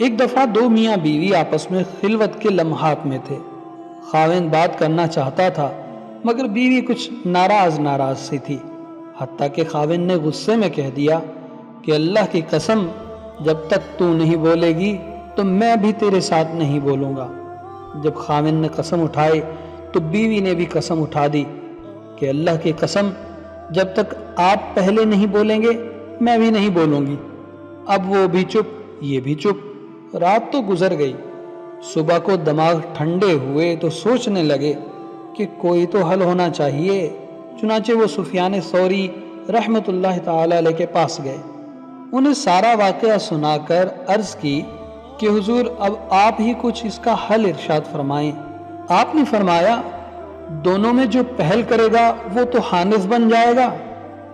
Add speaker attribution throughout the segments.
Speaker 1: ایک دفعہ دو میاں بیوی آپس میں خلوت کے لمحات میں تھے۔ خاوند بات کرنا چاہتا تھا مگر بیوی کچھ ناراض سی تھی، حتیٰ کہ خاوند نے غصے میں کہہ دیا کہ اللہ کی قسم جب تک تو نہیں بولے گی تو میں بھی تیرے ساتھ نہیں بولوں گا۔ جب خاوند نے قسم اٹھائی تو بیوی نے بھی قسم اٹھا دی کہ اللہ کی قسم جب تک آپ پہلے نہیں بولیں گے میں بھی نہیں بولوں گی۔ اب وہ بھی چپ یہ بھی چپ۔ رات تو گزر گئی، صبح کو دماغ ٹھنڈے ہوئے تو سوچنے لگے کہ کوئی تو حل ہونا چاہیے۔ چنانچہ وہ سفیان ثوری رحمت اللہ تعالی علیہ کے پاس گئے، انہیں سارا واقعہ سنا کر عرض کی کہ حضور اب آپ ہی کچھ اس کا حل ارشاد فرمائیں۔ آپ نے فرمایا دونوں میں جو پہل کرے گا وہ تو حانث بن جائے گا۔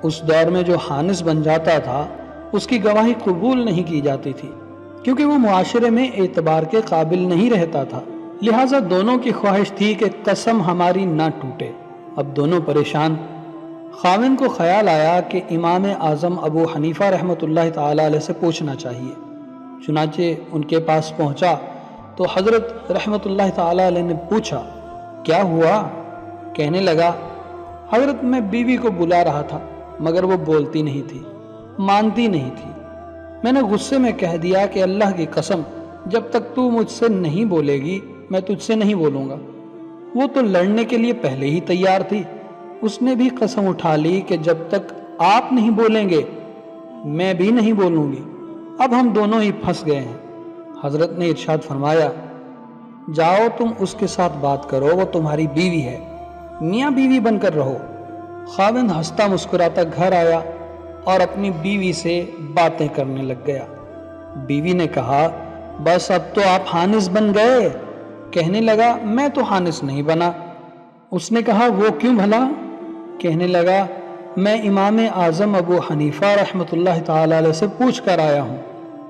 Speaker 1: اس دور میں جو حانث بن جاتا تھا اس کی گواہی قبول نہیں کی جاتی تھی، کیونکہ وہ معاشرے میں اعتبار کے قابل نہیں رہتا تھا، لہٰذا دونوں کی خواہش تھی کہ قسم ہماری نہ ٹوٹے۔ اب دونوں پریشان۔ خاوند کو خیال آیا کہ امام اعظم ابو حنیفہ رحمۃ اللہ تعالی علیہ سے پوچھنا چاہیے۔ چنانچہ ان کے پاس پہنچا تو حضرت رحمۃ اللہ تعالی علیہ نے پوچھا کیا ہوا؟ کہنے لگا حضرت میں بیوی کو بلا رہا تھا مگر وہ بولتی نہیں تھی، مانتی نہیں تھی۔ میں نے غصے میں کہہ دیا کہ اللہ کی قسم جب تک تو مجھ سے نہیں بولے گی میں تجھ سے نہیں بولوں گا۔ وہ تو لڑنے کے لیے پہلے ہی تیار تھی، اس نے بھی قسم اٹھا لی کہ جب تک آپ نہیں بولیں گے میں بھی نہیں بولوں گی۔ اب ہم دونوں ہی پھنس گئے ہیں۔ حضرت نے ارشاد فرمایا جاؤ تم اس کے ساتھ بات کرو، وہ تمہاری بیوی ہے، میاں بیوی بن کر رہو۔ خاوند ہنستا مسکراتا گھر آیا اور اپنی بیوی سے باتیں کرنے لگ گیا۔ بیوی نے کہا بس اب تو آپ حانث بن گئے؟ کہنے لگا میں تو حانث نہیں بنا۔ اس نے کہا وہ کیوں بھلا؟ کہنے لگا میں امام اعظم ابو حنیفہ رحمۃ اللہ تعالی علیہ سے پوچھ کر آیا ہوں۔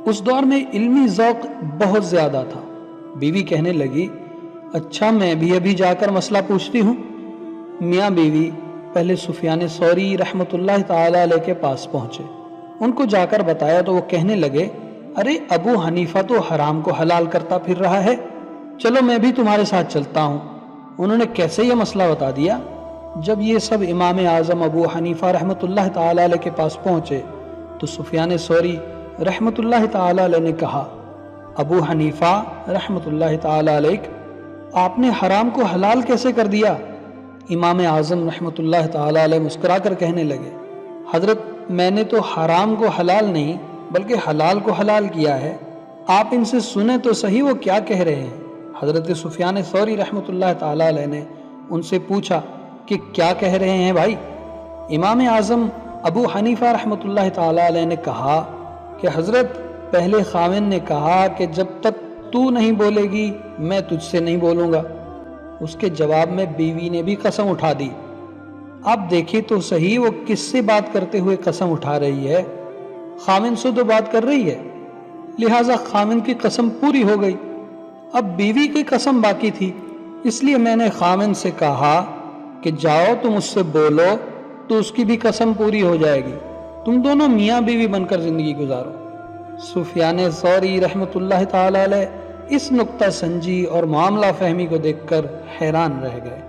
Speaker 1: اس دور میں علمی ذوق بہت زیادہ تھا۔ بیوی کہنے لگی اچھا میں بھی ابھی جا کر مسئلہ پوچھتی ہوں۔ میاں بیوی پہلے سفیان ثوری رحمۃ اللہ تعالی علیہ کے پاس پہنچے، ان کو جا کر بتایا تو وہ کہنے لگے ارے ابو حنیفہ تو حرام کو حلال کرتا پھر رہا ہے، چلو میں بھی تمہارے ساتھ چلتا ہوں۔ انہوں نے کیسے یہ مسئلہ بتا دیا۔ جب یہ سب امام اعظم ابو حنیفہ رحمۃ اللہ تعالی علیہ کے پاس پہنچے تو سفیان ثوری رحمۃ اللہ تعالی علیہ نے کہا ابو حنیفہ رحمۃ اللہ تعالی علیہ آپ نے حرام کو حلال کیسے کر دیا؟ امام اعظم رحمۃ اللہ تعالی علیہ مسکرا کر کہنے لگے حضرت میں نے تو حرام کو حلال نہیں بلکہ حلال کو حلال کیا ہے، آپ ان سے سنیں تو صحیح وہ کیا کہہ رہے ہیں۔ حضرت سفیان ثوری رحمۃ اللہ تعالی علیہ نے ان سے پوچھا کہ کیا کہہ رہے ہیں بھائی؟ امام اعظم ابو حنیفہ رحمۃ اللہ تعالی علیہ نے کہا کہ حضرت پہلے خاوند نے کہا کہ جب تک تو نہیں بولے گی میں تجھ سے نہیں بولوں گا، اس کے جواب میں بیوی نے بھی قسم اٹھا دی۔ اب دیکھیں تو صحیح وہ کس سے بات کرتے ہوئے قسم اٹھا رہی ہے، خاوند سے تو بات کر رہی ہے، لہٰذا خاوند کی قسم پوری ہو گئی۔ اب بیوی کی قسم باقی تھی، اس لیے میں نے خاوند سے کہا کہ جاؤ تم اس سے بولو تو اس کی بھی قسم پوری ہو جائے گی، تم دونوں میاں بیوی بن کر زندگی گزارو۔ سفیان ثوری رحمۃ اللہ تعالی علیہ اس نکتہ سنجی اور معاملہ فہمی کو دیکھ کر حیران رہ گئے۔